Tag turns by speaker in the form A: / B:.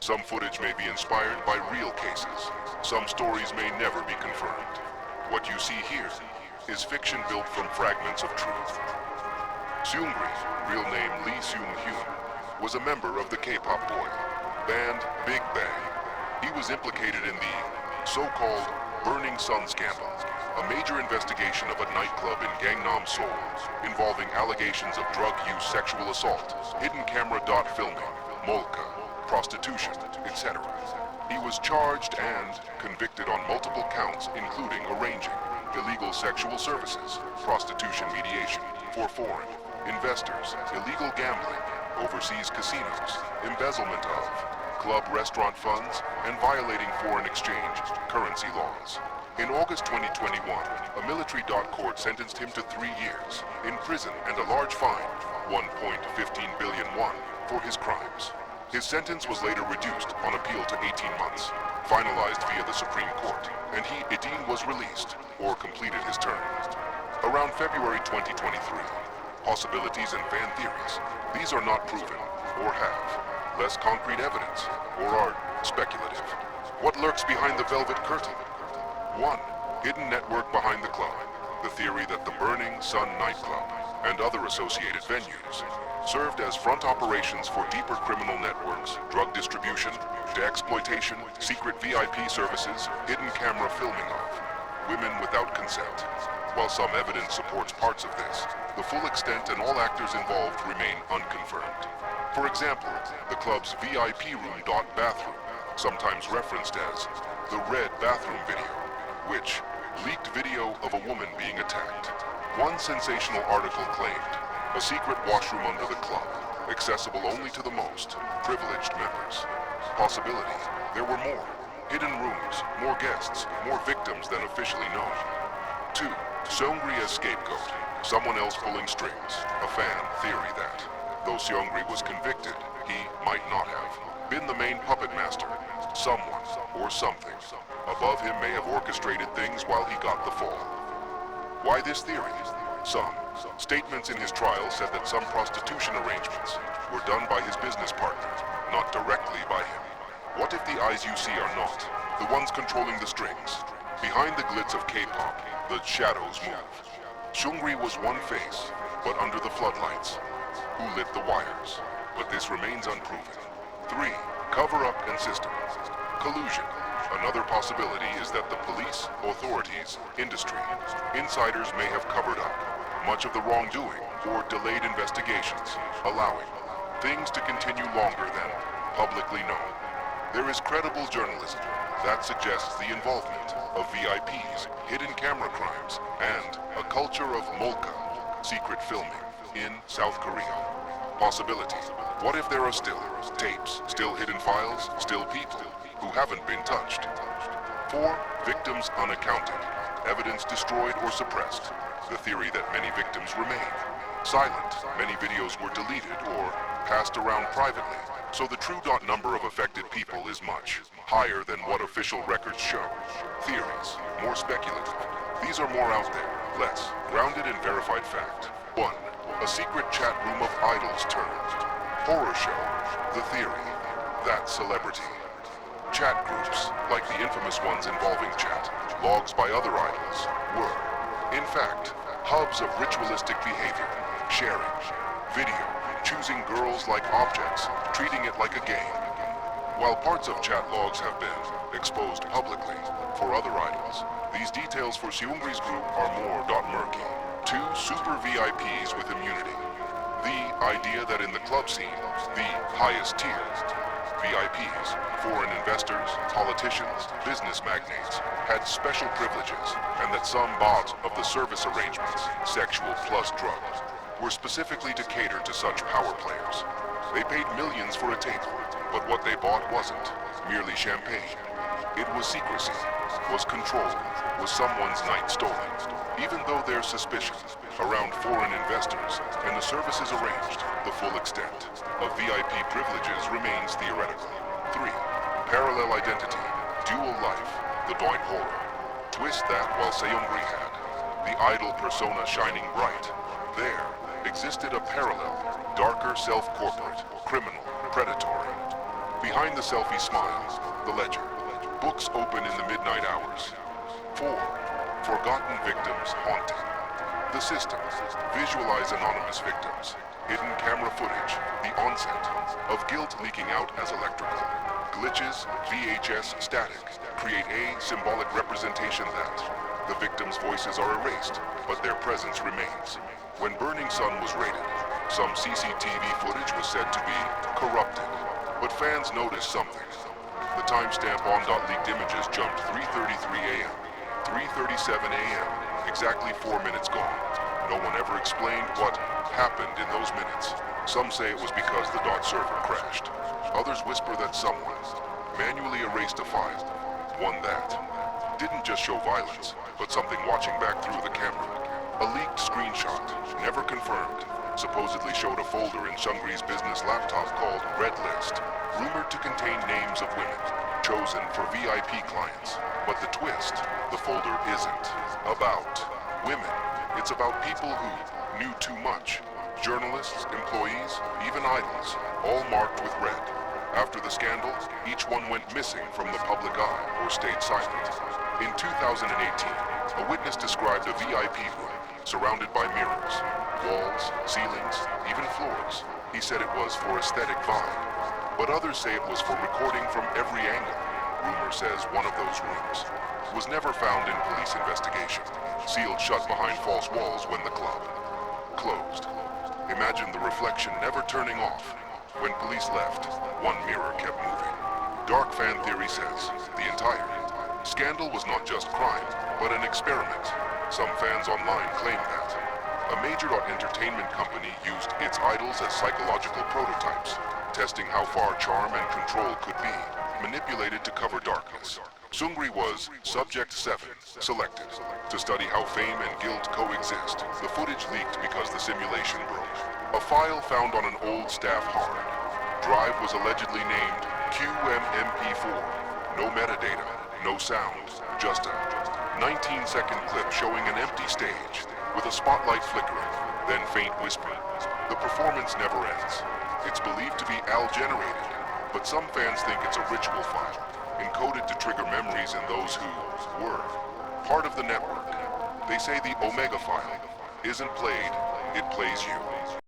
A: Some footage may be inspired by real cases. Some stories may never be confirmed. What you see here is fiction built from fragments of truth. Seungri, real name Lee Seung-hyun, was a member of the K-pop boy band Big Bang. He was implicated in the so-called Burning Sun scandal, a major investigation of a nightclub in Gangnam, Seoul, involving allegations of drug use, sexual assault, hidden camera filming, molka, prostitution, etc. He was charged and convicted on multiple counts, including arranging illegal sexual services, prostitution mediation for foreign investors, illegal gambling, overseas casinos, embezzlement of club restaurant funds, and violating foreign exchange currency laws. In August 2021, a military court sentenced him to 3 years in prison and a large fine, 1.15 billion won, for his crimes. His sentence was later reduced on appeal to 18 months, finalized via the Supreme Court, and he was released or completed his term. Around February 2023, possibilities and fan theories. These are not proven or have less concrete evidence or are speculative. What lurks behind the velvet curtain? 1. Hidden network behind the club. The theory that the Burning Sun nightclub and other associated venues served as front operations for deeper criminal networks, drug distribution, exploitation, secret VIP services, hidden camera filming of women without consent. While some evidence supports parts of this, the full extent and all actors involved remain unconfirmed. For example, the club's VIP room bathroom, sometimes referenced as the Red Bathroom video, which leaked video of a woman being attacked. One sensational article claimed a secret washroom under the club, accessible only to the most privileged members. Possibility, there were more. Hidden rooms, more guests, more victims than officially known. 2. Seungri as scapegoat, someone else pulling strings. A fan theory that, though Seungri was convicted, he might not have been the main puppet master. Someone, or something, above him may have orchestrated things while he got the fall. Why this theory? Some statements in his trial said that some prostitution arrangements were done by his business partner, not directly by him. What if the eyes you see are not the ones controlling the strings? Behind the glitz of K-pop, the shadows move. Seungri was one face, but under the floodlights. Who lit the wires? But this remains unproven. 3. Cover-up and system. Collusion. Another possibility is that the police, authorities, industry, insiders may have covered up much of the wrongdoing or delayed investigations, allowing things to continue longer than publicly known. There is credible journalism that suggests the involvement of VIPs, hidden camera crimes, and a culture of molka, secret filming, in South Korea. Possibility. What if there are still tapes, still hidden files, still people who haven't been touched? 4. Victims unaccounted. Evidence destroyed or suppressed. The theory that many victims remain silent. Many videos were deleted or passed around privately, so the true number of affected people is much higher than what official records show. Theories, more speculative. These are more out there, less grounded in verified fact. 1. A secret chat room of idols turned horror show. The theory that celebrity chat groups, like the infamous ones involving chat logs by other idols, were, in fact, hubs of ritualistic behavior, sharing video, choosing girls like objects, treating it like a game. While parts of chat logs have been exposed publicly for other idols, these details for Seungri's group are more murky. 2. Super VIPs with immunity. The idea that in the club scene, the highest tier, VIPs, foreign investors, politicians, business magnates, had special privileges, and that some bought of the service arrangements, sexual plus drugs, were specifically to cater to such power players. They paid millions for a table, but what they bought wasn't merely champagne. It was secrecy, was control, was someone's night stolen. Even though there's suspicion around foreign investors and the services arranged, the full extent of VIP privileges remains theoretical. 3. Parallel identity, dual life, the Dwight horror. Twist that while Seungri had the idol persona shining bright, there existed a parallel, darker self-corporate, criminal, predatory. Behind the selfie smile, the ledger. Books open in the midnight hours. 4. Forgotten victims haunting. The system. Visualize anonymous victims. Hidden camera footage. The onset of guilt leaking out as electrical. Glitches, VHS static. Create a symbolic representation that the victims' voices are erased, but their presence remains. When Burning Sun was rated, some CCTV footage was said to be corrupted, but fans noticed something. The timestamp on .leaked images jumped 3:33 a.m., 3:37 a.m., exactly 4 minutes gone. No one ever explained what happened in those minutes. Some say it was because the .server crashed. Others whisper that someone manually erased a file, one that didn't just show violence, but something watching back through the camera. A leaked screenshot, never confirmed, supposedly showed a folder in Seungri's business laptop called Red List, rumored to contain names of women chosen for VIP clients. But the twist, the folder isn't about women. It's about people who knew too much. Journalists, employees, even idols, all marked with red. After the scandal, each one went missing from the public eye or stayed silent. In 2018, a witness described a VIP room surrounded by mirrors, walls, ceilings, even floors. He said it was for aesthetic vibe, but others say it was for recording from every angle. Rumor says one of those rooms was never found in police investigation, sealed shut behind false walls when the club closed. Imagine the reflection never turning off. When police left, one mirror kept moving. Dark Fan Theory says the entire scandal was not just crime, but an experiment. Some fans online claim that a major entertainment company used its idols as psychological prototypes, testing how far charm and control could be manipulated to cover darkness. Seungri was Subject 7, selected to study how fame and guilt coexist. The footage leaked because the simulation broke. A file found on an old staff hard drive was allegedly named QMMP4. No metadata, no sound, just a 19-second clip showing an empty stage with a spotlight flickering, then faint whispering. The performance never ends. It's believed to be AI-generated, but some fans think it's a ritual file, encoded to trigger memories in those who were part of the network. They say the Omega file isn't played, it plays you.